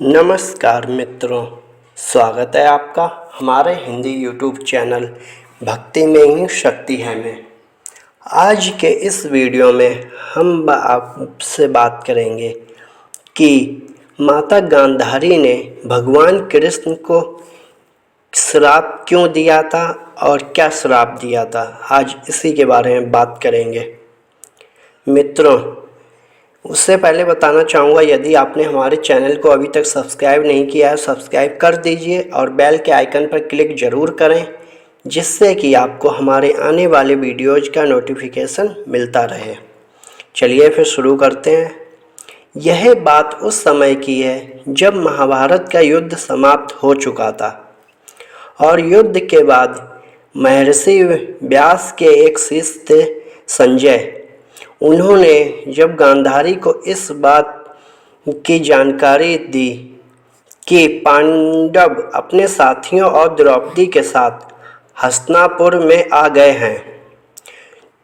नमस्कार मित्रों, स्वागत है आपका हमारे हिंदी यूट्यूब चैनल भक्ति में ही शक्ति है में। आज के इस वीडियो में हम आपसे बात करेंगे कि माता गांधारी ने भगवान कृष्ण को श्राप क्यों दिया था और क्या श्राप दिया था। आज इसी के बारे में बात करेंगे मित्रों। उससे पहले बताना चाहूँगा, यदि आपने हमारे चैनल को अभी तक सब्सक्राइब नहीं किया है, सब्सक्राइब कर दीजिए और बेल के आइकन पर क्लिक ज़रूर करें, जिससे कि आपको हमारे आने वाले वीडियोज़ का नोटिफिकेशन मिलता रहे। चलिए फिर शुरू करते हैं। यह बात उस समय की है जब महाभारत का युद्ध समाप्त हो चुका था और युद्ध के बाद महर्षि व्यास के एक शिष्य थे संजय। उन्होंने जब गांधारी को इस बात की जानकारी दी कि पांडव अपने साथियों और द्रौपदी के साथ हस्तिनापुर में आ गए हैं,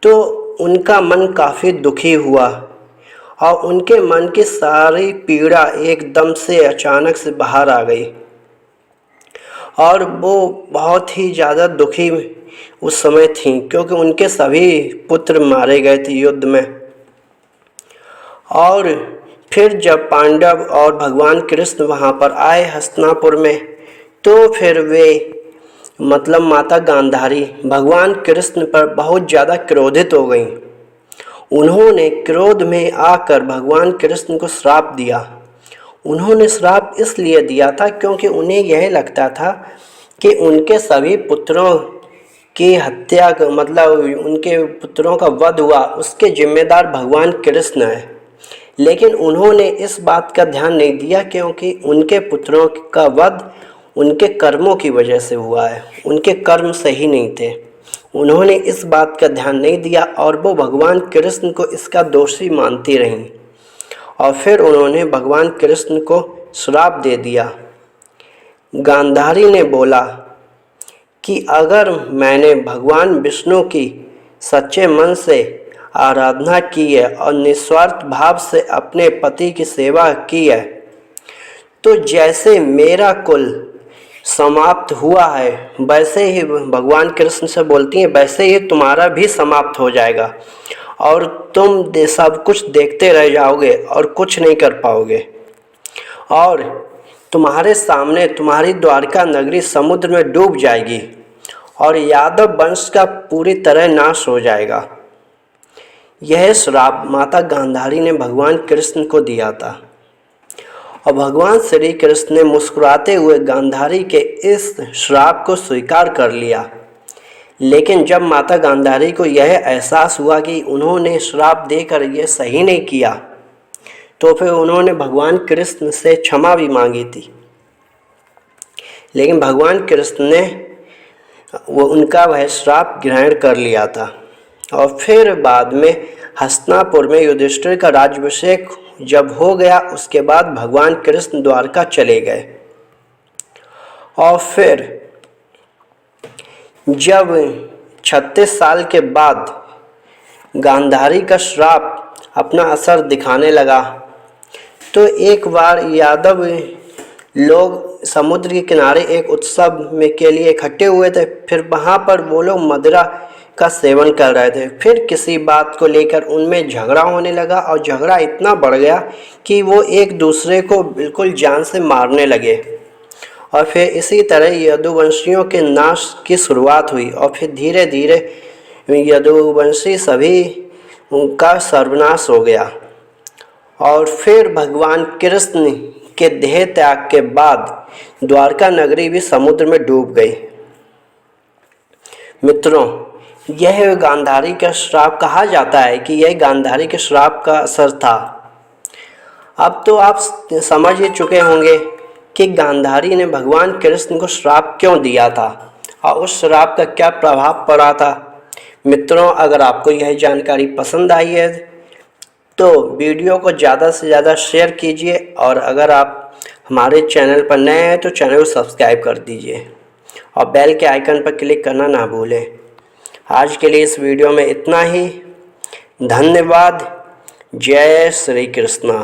तो उनका मन काफ़ी दुखी हुआ और उनके मन की सारी पीड़ा एकदम से अचानक से बाहर आ गई और वो बहुत ही ज़्यादा दुखी उस समय थी, क्योंकि उनके सभी पुत्र मारे गए थे युद्ध में। और फिर जब पांडव और भगवान कृष्ण वहाँ पर आए हस्तिनापुर में, तो फिर वे माता गांधारी भगवान कृष्ण पर बहुत ज़्यादा क्रोधित हो गईं। उन्होंने क्रोध में आकर भगवान कृष्ण को श्राप दिया। उन्होंने श्राप इसलिए दिया था क्योंकि उन्हें यह लगता था कि उनके सभी पुत्रों की हत्या उनके पुत्रों का वध हुआ, उसके जिम्मेदार भगवान कृष्ण है। लेकिन उन्होंने इस बात का ध्यान नहीं दिया क्योंकि उनके पुत्रों का वध उनके कर्मों की वजह से हुआ है, उनके कर्म सही नहीं थे। उन्होंने इस बात का ध्यान नहीं दिया और वो भगवान कृष्ण को इसका दोषी मानती रहीं और फिर उन्होंने भगवान कृष्ण को श्राप दे दिया। गांधारी ने बोला कि अगर मैंने भगवान विष्णु की सच्चे मन से आराधना की है और निस्वार्थ भाव से अपने पति की सेवा की है, तो जैसे मेरा कुल समाप्त हुआ है वैसे ही, भगवान कृष्ण से बोलती हैं, वैसे ही तुम्हारा भी समाप्त हो जाएगा और तुम सब कुछ देखते रह जाओगे और कुछ नहीं कर पाओगे और तुम्हारे सामने तुम्हारी द्वारका नगरी समुद्र में डूब जाएगी और यादव वंश का पूरी तरह नाश हो जाएगा। यह श्राप माता गांधारी ने भगवान कृष्ण को दिया था और भगवान श्री कृष्ण ने मुस्कुराते हुए गांधारी के इस श्राप को स्वीकार कर लिया। लेकिन जब माता गांधारी को यह एहसास हुआ कि उन्होंने श्राप देकर यह सही नहीं किया, तो फिर उन्होंने भगवान कृष्ण से क्षमा भी मांगी थी। लेकिन भगवान कृष्ण ने उनका वह श्राप ग्रहण कर लिया था और फिर बाद में हस्तिनापुर में युधिष्ठिर का राज्याभिषेक जब हो गया, उसके बाद भगवान कृष्ण द्वारका चले गए। और फिर जब 36 साल के बाद गांधारी का श्राप अपना असर दिखाने लगा, तो एक बार यादव लोग समुद्र के किनारे एक उत्सव में के लिए इकट्ठे हुए थे। फिर वहाँ पर वो लोग मदिरा का सेवन कर रहे थे। फिर किसी बात को लेकर उनमें झगड़ा होने लगा और झगड़ा इतना बढ़ गया कि वो एक दूसरे को बिल्कुल जान से मारने लगे और फिर इसी तरह यदुवंशियों के नाश की शुरुआत हुई और फिर धीरे धीरे यदुवंशी सभी उनका सर्वनाश हो गया। और फिर भगवान कृष्ण के देह त्याग के बाद द्वारका नगरी भी समुद्र में डूब गई। मित्रों, यह गांधारी का श्राप कहा जाता है कि यह गांधारी के श्राप का असर था। अब तो आप समझ ही चुके होंगे कि गांधारी ने भगवान कृष्ण को श्राप क्यों दिया था और उस श्राप का क्या प्रभाव पड़ा था। मित्रों, अगर आपको यह जानकारी पसंद आई है तो वीडियो को ज़्यादा से ज़्यादा शेयर कीजिए और अगर आप हमारे चैनल पर नए हैं तो चैनल को सब्सक्राइब कर दीजिए और बेल के आइकन पर क्लिक करना ना भूलें। आज के लिए इस वीडियो में इतना ही। धन्यवाद। जय श्री कृष्ण।